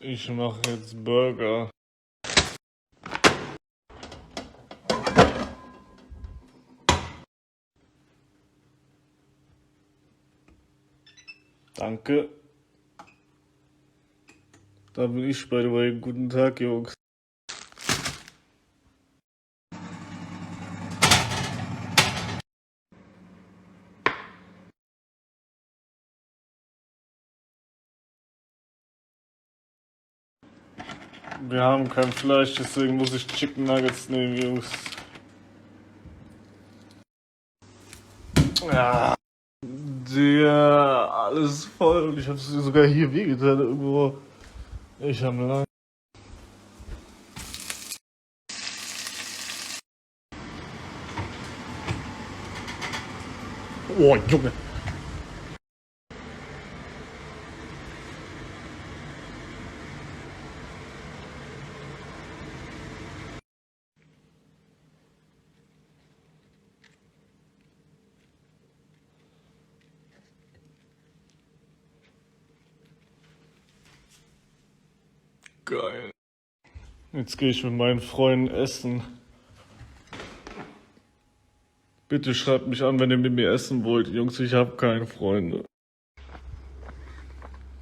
Ich mache jetzt Burger. Danke. Da bin ich, by the way. Guten Tag, Jungs. Wir haben kein Fleisch, deswegen muss ich Chicken Nuggets nehmen, Jungs. Ja, der alles voll und ich hab's sogar hier wehgetan irgendwo. Ich hab lang. Oh, Junge. Geil. Jetzt gehe ich mit meinen Freunden essen. Bitte schreibt mich an, wenn ihr mit mir essen wollt. Jungs, ich habe keine Freunde.